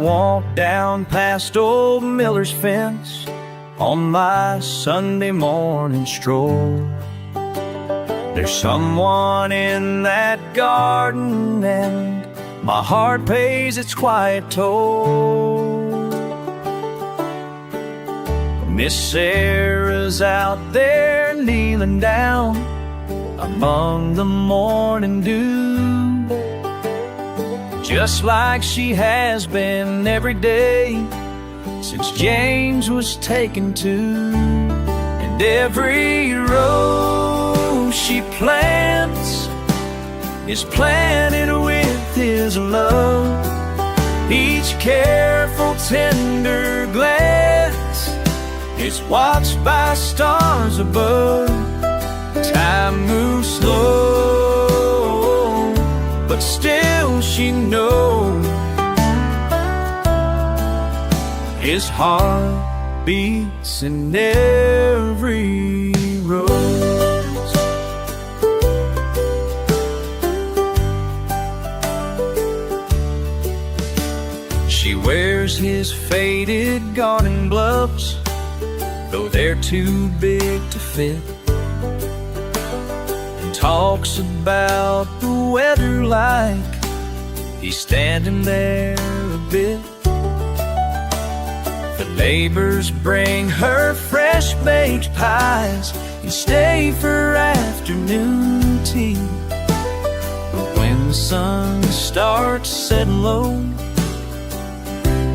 walk down past old Miller's fence on my Sunday morning stroll. There's someone in that garden, and my heart pays its quiet toll. Miss Sarah's out there kneeling down among the morning dew, just like she has been every day since James was taken to. And every rose she plants is planted with his love. Each careful, tender glance is watched by stars above. Time moves slow, but still she knows his heart beats in every rose. She wears his faded garden gloves, though they're too big to fit, and talks about the weather like he's standing there a bit. The neighbors bring her fresh baked pies and stay for afternoon tea. But when the sun starts setting low,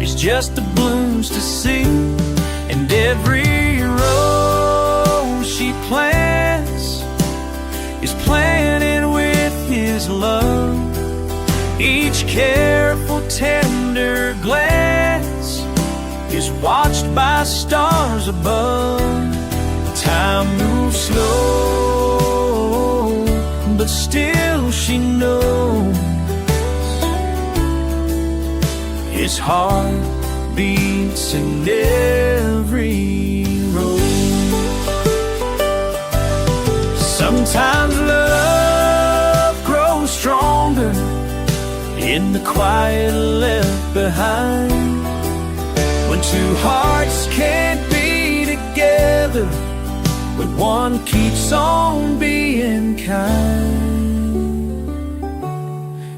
it's just the blooms to see. And every rose she plants is planted with his love. Each careful, tender glance is watched by stars above. Time moves slow, but still she knows his heart beats in every rose. Sometimes love grows stronger in the quiet left behind, when two hearts can't be together, but one keeps on being kind.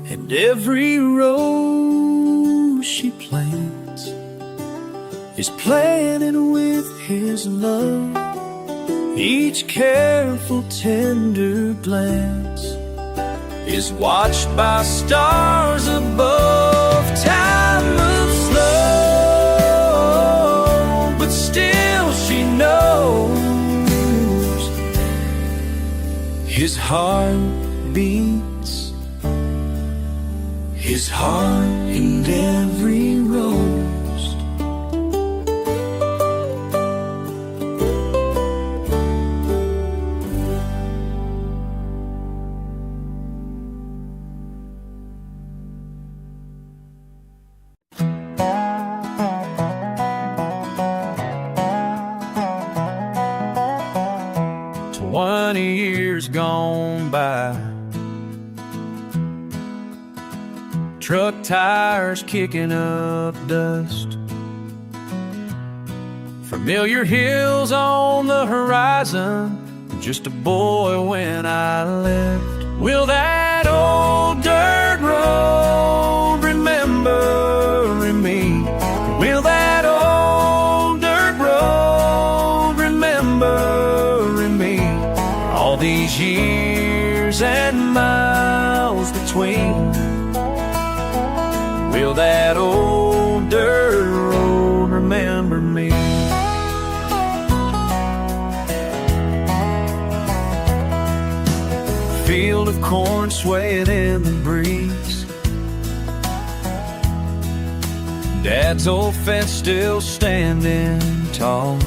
And every rose she plants is planted with his love. Each careful, tender glance is watched by stars above. Time moves slow, but still she knows his heart beats, his heart in every rose. Years gone by, truck tires kicking up dust, familiar hills on the horizon, just a boy when I left. Will that old dirt road remember me? Will that old dirt road remember me? All these years and miles between, will that old dirt road remember me? A field of corn swaying in the breeze, Dad's old fence still standing tall,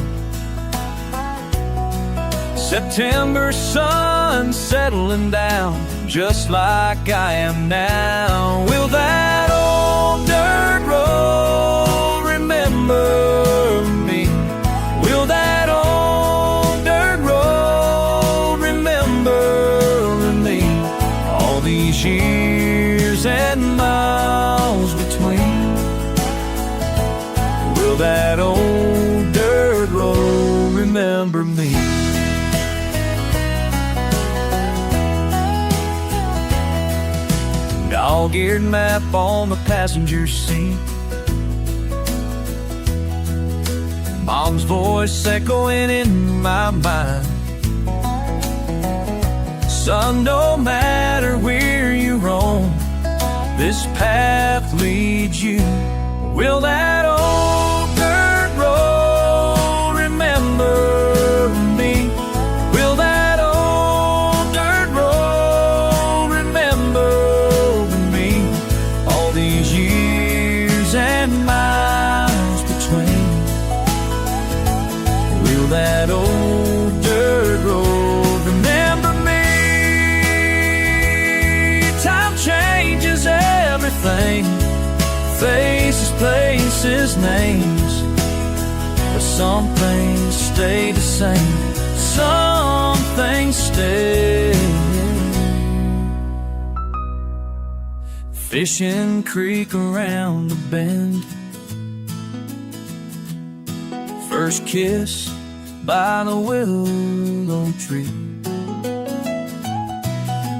September sun settling down just like I am now. Will that old dirt road remember me? Will that old dirt road remember me? All these years and miles between, dog-eared map on the passenger seat. Mom's voice echoing in my mind. Son, no matter where you roam, this path leads you. Will that old dirt road remember me? Will that old dirt road remember me? All these years and miles between. Will that old dirt road remember me? Time changes everything. Faces, places, names, but some things stay the same. Some things stay. Fishing creek around the bend. First kiss by the willow tree.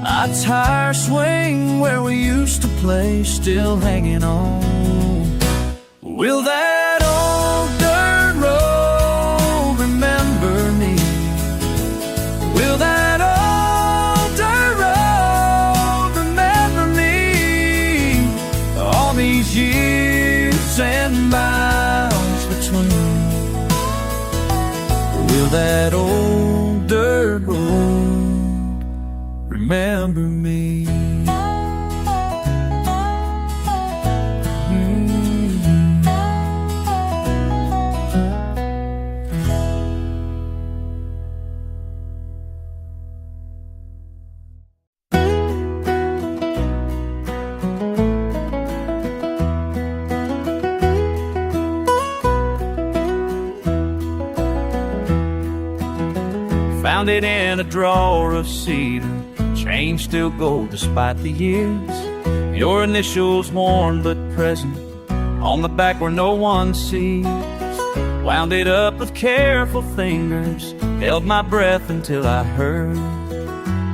A tire swing where we used to play, still hanging on. Will that old dirt road remember me? Will that old dirt road remember me? All these years and miles between. Will that old dirt road remember me? Found it in a drawer of cedar, chain still gold despite the years. Your initials worn but present on the back where no one sees. Wound it up with careful fingers, held my breath until I heard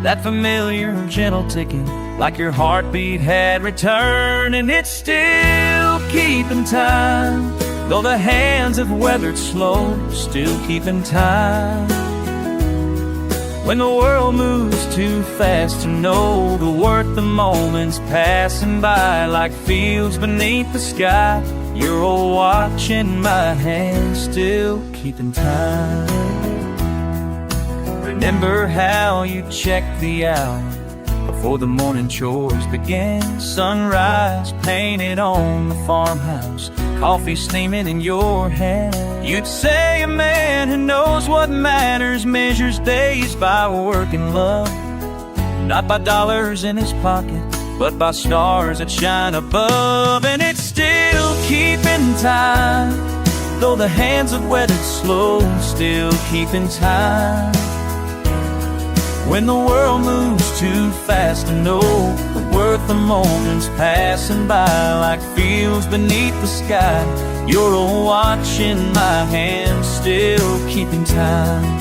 that familiar gentle ticking, like your heartbeat had returned. And it's still keeping time, though the hands have weathered slow, still keeping time. When the world moves too fast to know the worth the moments passing by, like fields beneath the sky, you're all watching my hand, still keeping time. Remember how you checked the hour before the morning chores began. Sunrise painted on the farmhouse, coffee steaming in your hand. You'd say a man who knows what matters measures days by work and love, not by dollars in his pocket, but by stars that shine above. And it's still keeping time, though the hands have weathered slow, still keeping time. When the world moves too fast to know the worth of moments passing by, like fields beneath the sky, you're all watching my hand, still keeping time.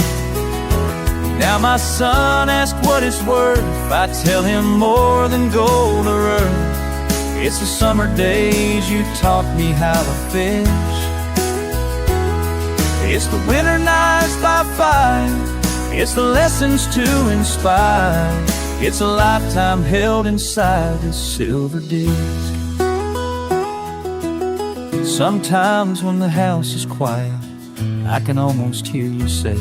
Now my son asked what it's worth, I tell him more than gold or earth. It's the summer days you taught me how to fish. It's the winter nights by fire, it's the lessons to inspire. It's a lifetime held inside this silver disc. Sometimes when the house is quiet, I can almost hear you say,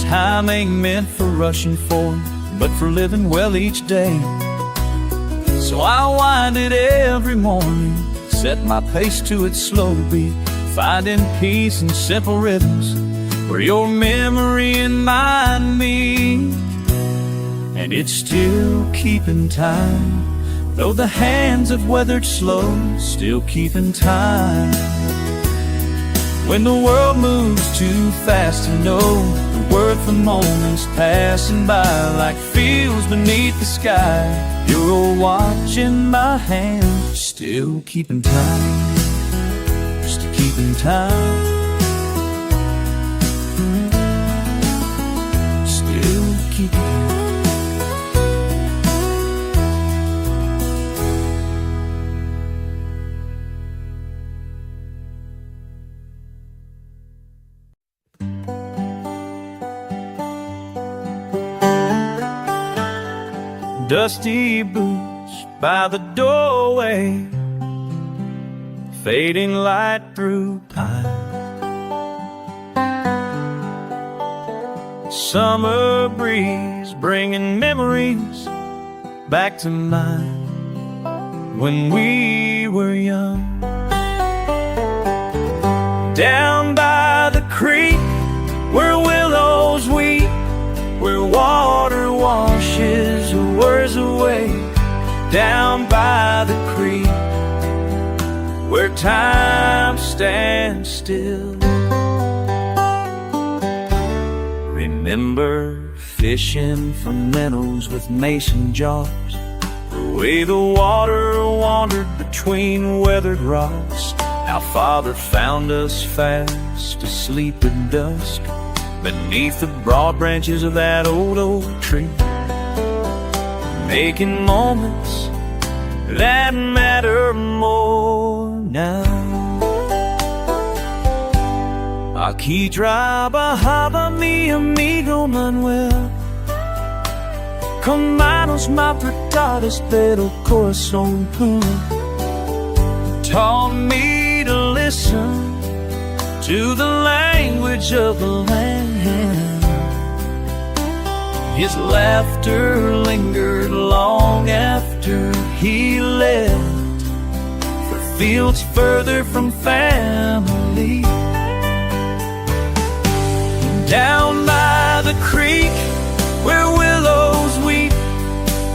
time ain't meant for rushing forward, but for living well each day. So I wind it every morning, set my pace to its slow beat, finding peace in simple rhythms where your memory and mine meet. And it's still keeping time, though the hands have weathered slow, still keeping time. When the world moves too fast to know the worth of moments passing by, like fields beneath the sky, you're all watching my hand, still keeping time, still keeping time. Still keeping time. Dusty boots by the doorway, fading light through pine. Summer breeze bringing memories back to mind when we were young. Down by the creek where willows weep, where water washes words away. Down by the creek where time stands still. Remember fishing from minnows with mason jars, the way the water wandered between weathered rocks. How Father found us fast asleep at dusk beneath the broad branches of that old oak tree, making moments that matter more now. Aqui trabajaba mi amigo Manuel, con manos más apretadas pero corazón puro. Taught me to listen to the language of the land. His laughter lingered long after he left for fields further from family. Down by the creek where willows weep,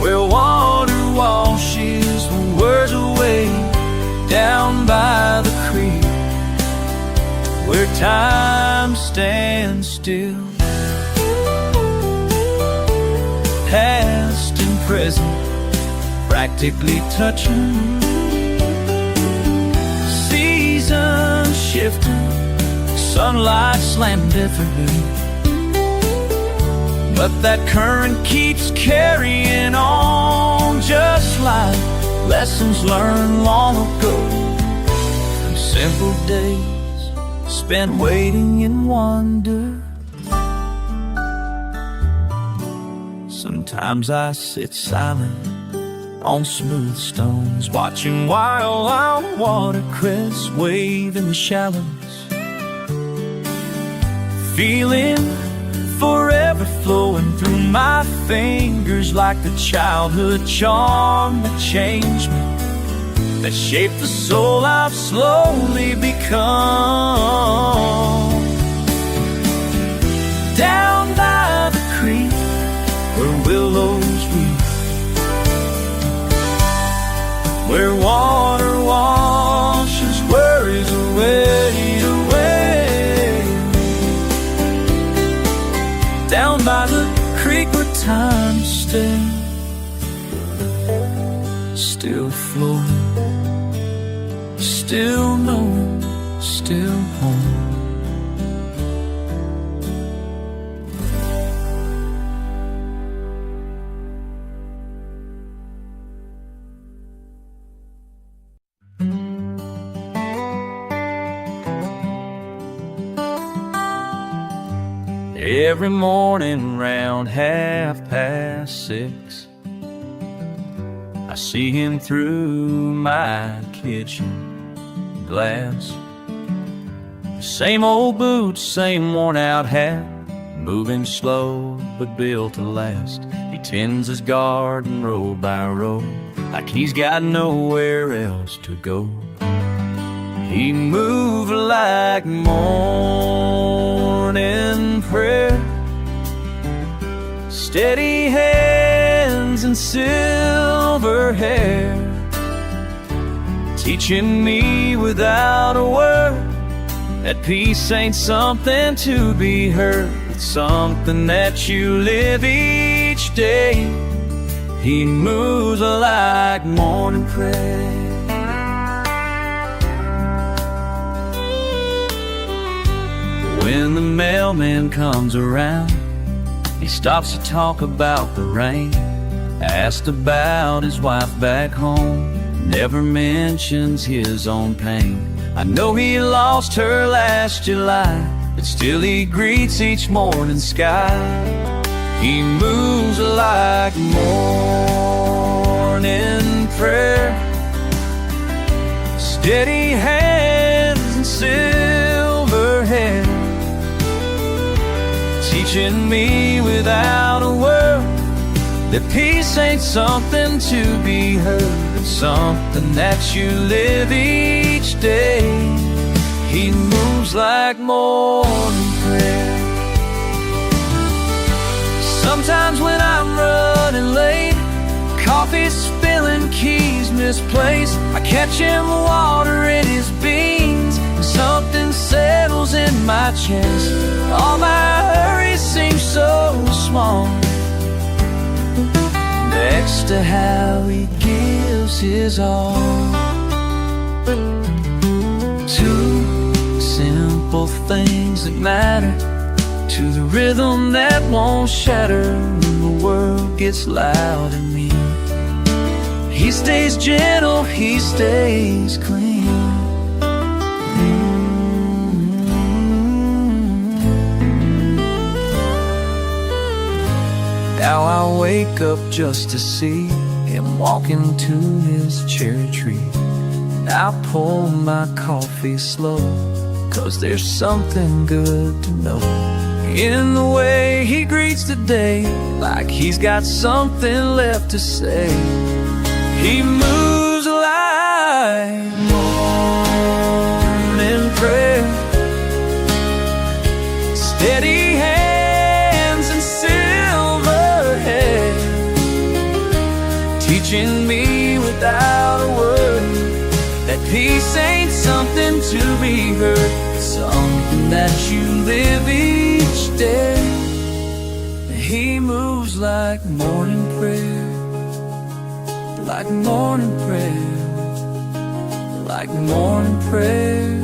where water washes words away. Down by the creek where time stands still. Past and present practically touching, seasons shifting, sunlight slammed everywhere. But that current keeps carrying on, just like lessons learned long ago. From simple days spent waiting in wonder. Sometimes I sit silent on smooth stones, watching wild watercress wave in the shallows, feeling forever flowing through my fingers like the childhood charm that changed me, that shaped the soul I've slowly become. Down by the creek where willows weep, where water washes worries away. Down by the creek where time stays still flowing, still knowing, still home. Every morning round 6:30, I see him through my kitchen glass. Same old boots, same worn out hat, moving slow but built to last. He tends his garden row by row, like he's got nowhere else to go. He moved like morning prayer, steady hands and silver hair, teaching me without a word that peace ain't something to be heard, it's something that you live each day. He moves like morning prayer. When the mailman comes around, he stops to talk about the rain, asked about his wife back home, never mentions his own pain. I know he lost her last July, but still he greets each morning sky. He moves like morning prayer, steady hands and silver hair, teaching me without a word that peace ain't something to be heard, it's something that you live each day. He moves like morning prayer. Sometimes when I'm running late, coffee spilling, keys misplaced, I catch him watering his beans, and something settles in my chest. All my hurries seem so small next to how he gives his all. Two simple things that matter, to the rhythm that won't shatter when the world gets loud and mean. He stays gentle, he stays clean. Now I wake up just to see him walking to his cherry tree. I pour my coffee slow, 'cause there's something good to know in the way he greets the day, like he's got something left to say. He moves like morning prayer, steady hands and silver hair, teaching me without a word that peace ain't something to be heard, it's something that you live each day. He moves like morning prayer, like morning prayer, like morning prayer.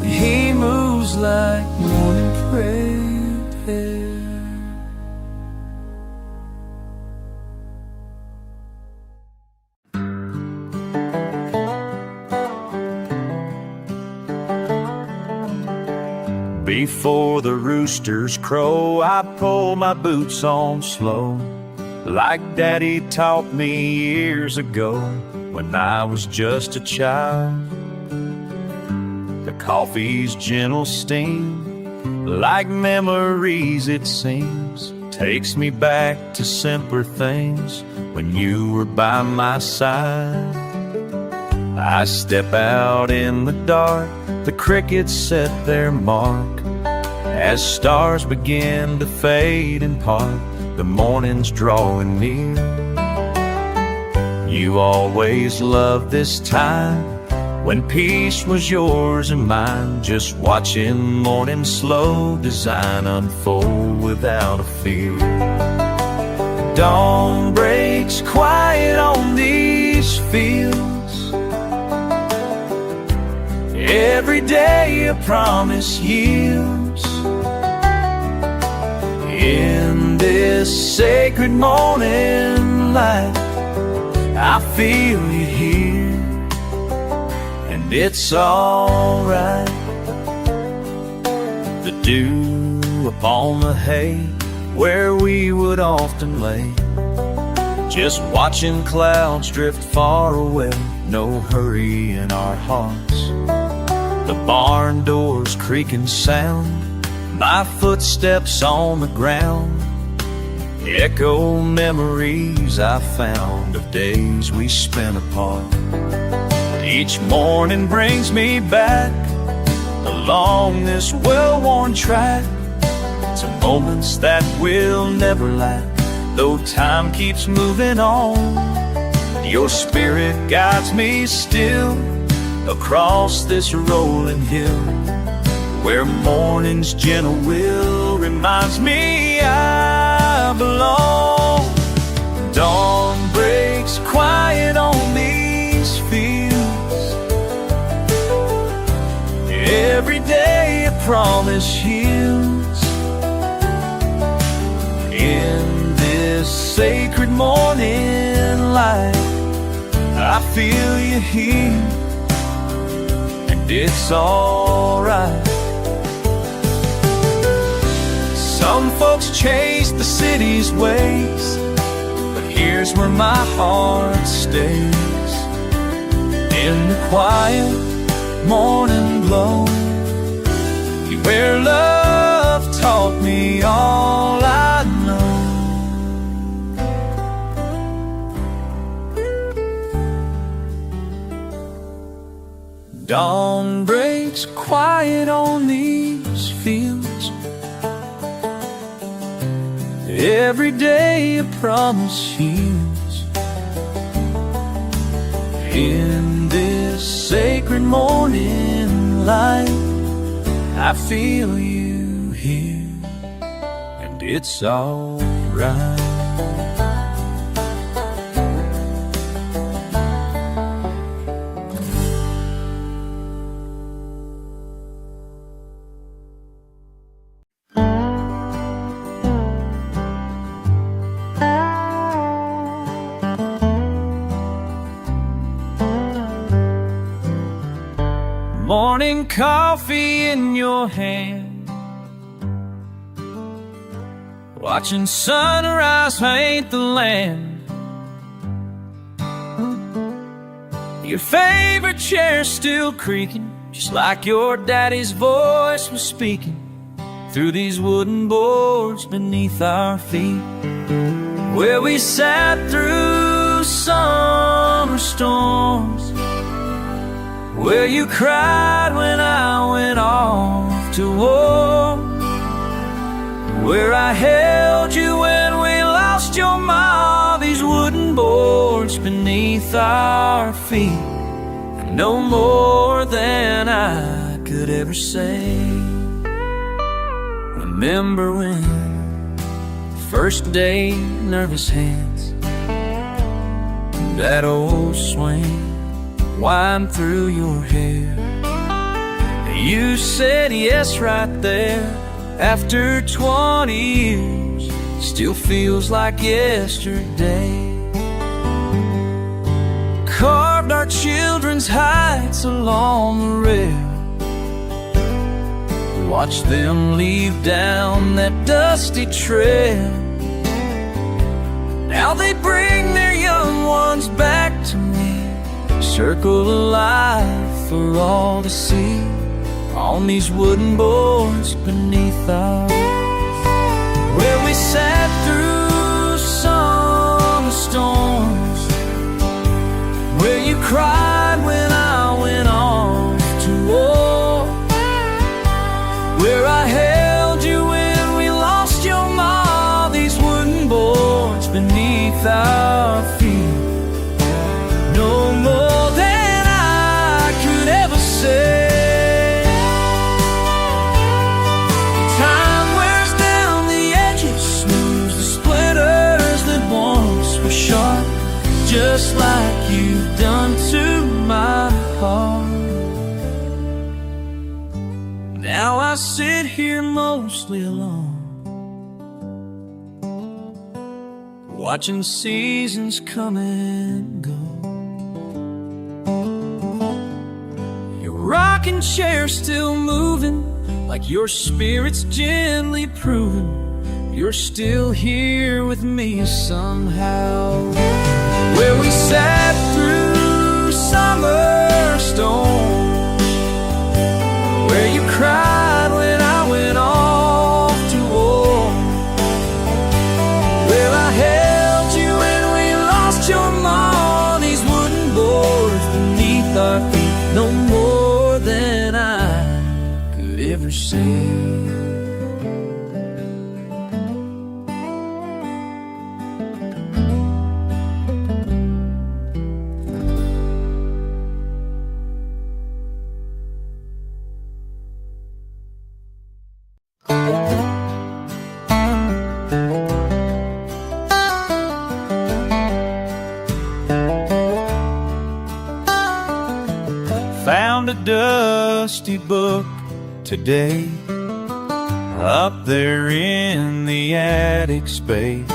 He moves like morning prayer. Before the roosters crow, I pull my boots on slow, like Daddy taught me years ago when I was just a child. The coffee's gentle steam, like memories it seems, takes me back to simpler things when you were by my side. I step out in the dark, the crickets set their mark. As stars begin to fade and part, the morning's drawing near. You always loved this time, when peace was yours and mine, just watching morning slow design unfold without a fear. Dawn breaks quiet on these fields, every day a promise yields. In this sacred morning light, I feel you here, and it's alright. The dew upon the hay, where we would often lay, just watching clouds drift far away, no hurry in our hearts. The barn doors creak and sound, my footsteps on the ground, echo memories I found of days we spent apart. Each morning brings me back along this well-worn track to moments that will never lack, though time keeps moving on. Your spirit guides me still across this rolling hill, where morning's gentle will reminds me I belong. Dawn breaks quiet on these fields, every day a promise heals. In this sacred morning light, I feel you here, and it's alright. Some folks chase the city's ways, but here's where my heart stays. In the quiet morning glow, where love taught me all I know. Dawn breaks quiet on these fields. Every day a promise heals. In this sacred morning light, I feel you here, and it's alright. Morning coffee in your hand, watching sunrise paint the land. Your favorite chair still creaking, just like your daddy's voice was speaking through these wooden boards beneath our feet, where we sat through summer storms, where you cried when I went off to war, where I held you when we lost your ma. These wooden boards beneath our feet, no more than I could ever say. Remember when first day, nervous hands, that old swing wind through your hair. You said yes right there. After 20 years, still feels like yesterday. Carved our children's heights along the rail, watched them leave down that dusty trail. Now they bring their young ones back to me, circle alive for all to see, on these wooden boards beneath our, where we sat through summer storms, where you cried when I went off to war, where I held you when we lost your ma. These wooden boards beneath our feet, no more than I could ever say. Time wears down the edges, smooths the splinters that once were sharp, just like you've done to my heart. Now I sit here mostly alone, watching seasons come and go. Your rocking chair still moving, like your spirit's gently proving you're still here with me somehow. Where we sat through summer storms, where you cried when I went off to war, where I held you when we lost your mom. These wooden boards beneath our feet, no more than I could ever say. Found a dusty book today, up there in the attic space.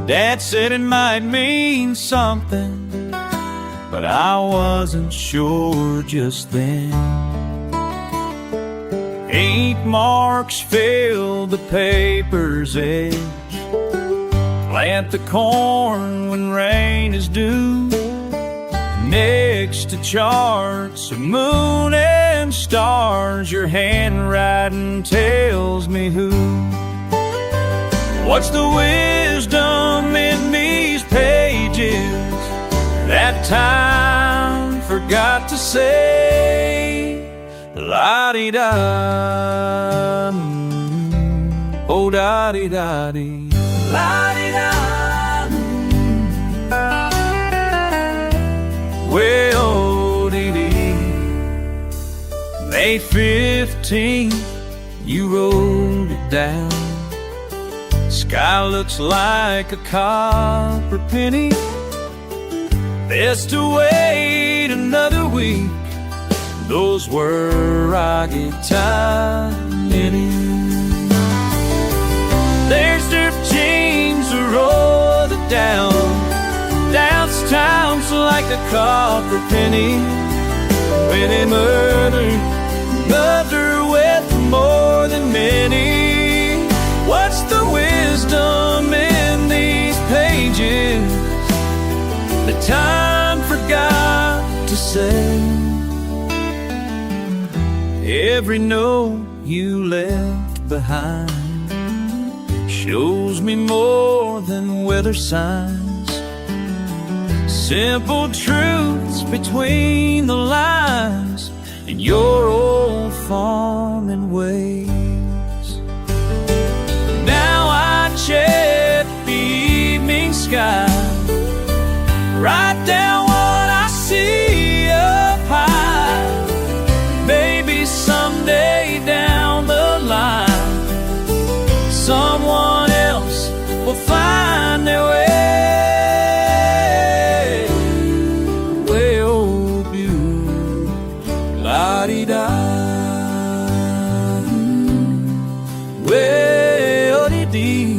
Dad said it might mean something, but I wasn't sure just then. Ink marks fill the paper's edge. Plant the corn when rain is due. Next to charts of moon and stars, your handwriting tells me who. What's the wisdom in these pages that time forgot to say? La-di-da, oh da-di-da-di, la-di-da. Well, dee-dee. May 15th, you wrote it down. Sky looks like a copper penny. Best to wait another week. Those were rocket tiny. There's their jeans to roll it down. Downtown's like a copper penny. When a mother with more than many. What's the wisdom in these pages that time forgot to say? Every note you left behind shows me more than weather signs. Simple truths between the lines in your old farming ways. Now I check the evening sky, write down what I see up high. Maybe someday down the line, someone else will find their way. Well, blue, la-di-da. Well, dee-dee.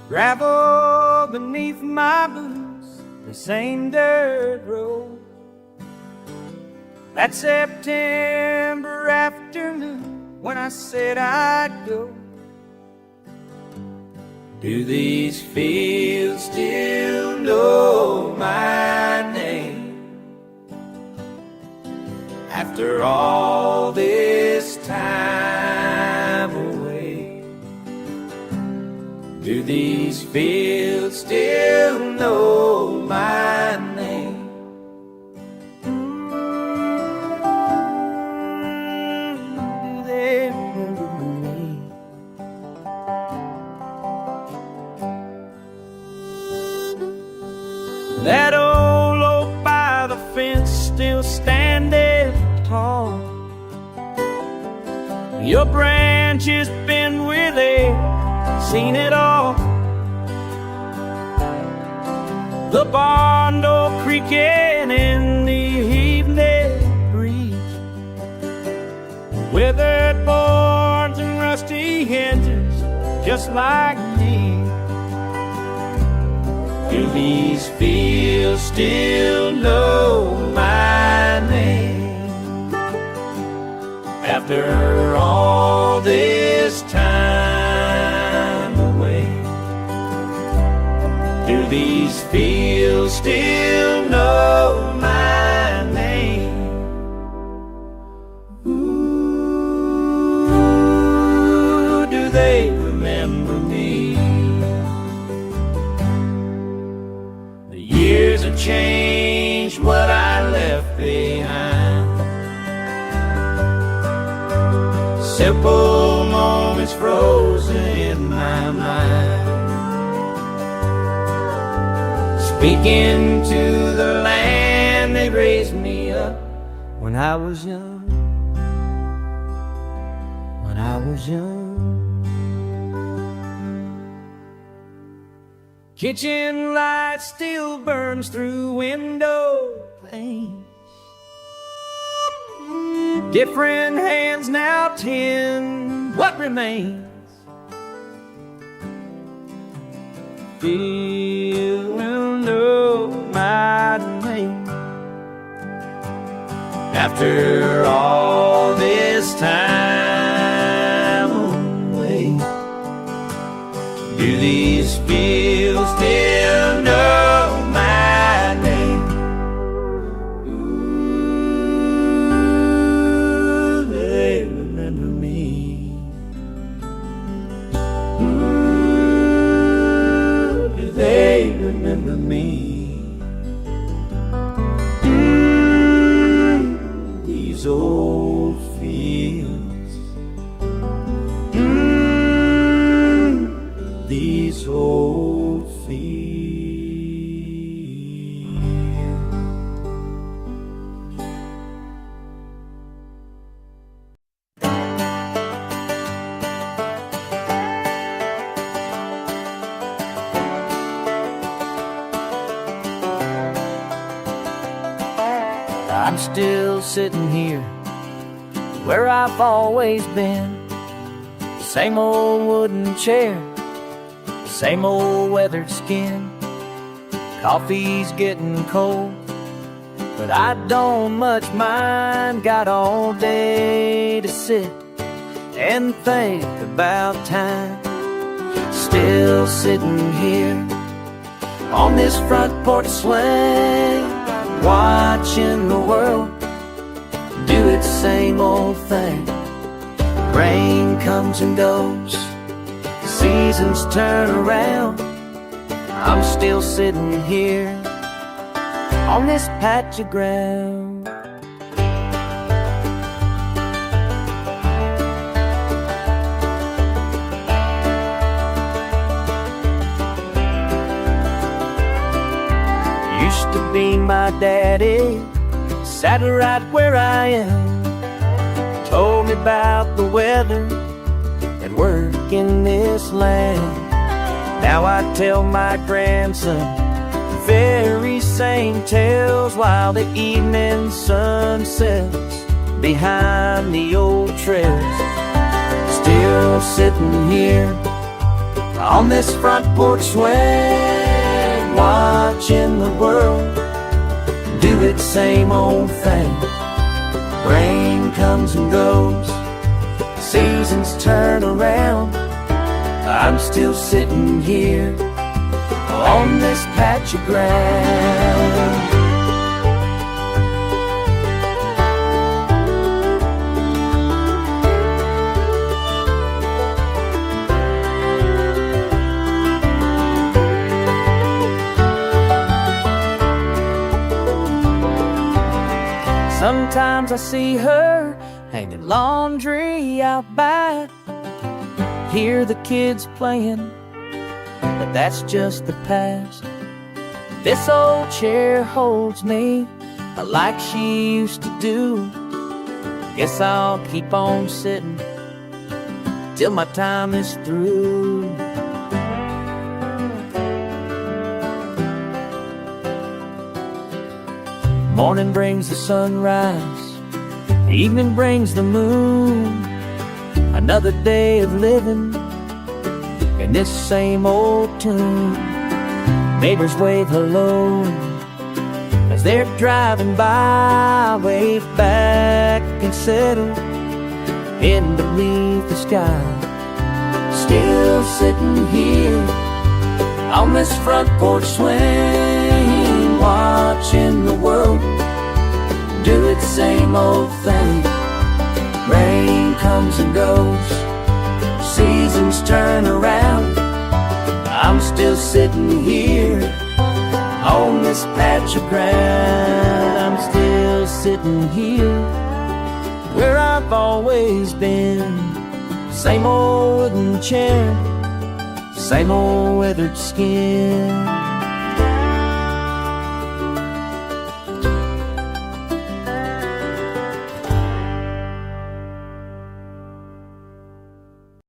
Gravel beneath my boots, the same dirt road. That September afternoon when I said I'd go. Do these fields still know my name? After all this time away, do these fields still know my name? Do they remember me? That old oak by the fence still standing tall. Your branches bend with it, seen it all. The barn door creaking in the evening breeze, withered boards and rusty hinges, just like me. Do these fields still know my name? After all this time away, do these fields still know my name? Ooh, do they remember me? The years have changed what I left behind. Simple moments frozen in my mind, speaking to the land they raised me up when I was young. When I was young. Kitchen light still burns through window panes. Different hands now tend what remains. Few will know my name. After all this time away, do these fields still know my name? Ooh, they remember me. Ooh, do they remember me? These old fields, these old fields. I'm still sitting here where I've always been. Same old wooden chair, same old weathered skin. Coffee's getting cold, but I don't much mind. Got all day to sit and think about time. Still sitting here on this front porch swing, watching the world do its same old thing. Rain comes and goes, seasons turn around. I'm still sitting here on this patch of ground. Used to be my daddy, sat right where I am, told me about the weather and work in this land. Now I tell my grandson the very same tales while the evening sun sets behind the old trails. Still sitting here on this front porch swing, watching the world do its same old thing. Rain comes and goes, seasons turn around. I'm still sitting here on this patch of ground. Sometimes I see her hanging laundry out back, hear the kids playing, but that's just the past. This old chair holds me like she used to do. Guess I'll keep on sitting till my time is through. Morning brings the sunrise, evening brings the moon. Another day of living in this same old tune. Neighbors wave hello as they're driving by, wave back and settle in beneath the sky. Still sitting here on this front porch swing, watching the world do its same old thing. Rain comes and goes, seasons turn around. I'm still sitting here on this patch of ground. I'm still sitting here where I've always been. Same old wooden chair, same old weathered skin.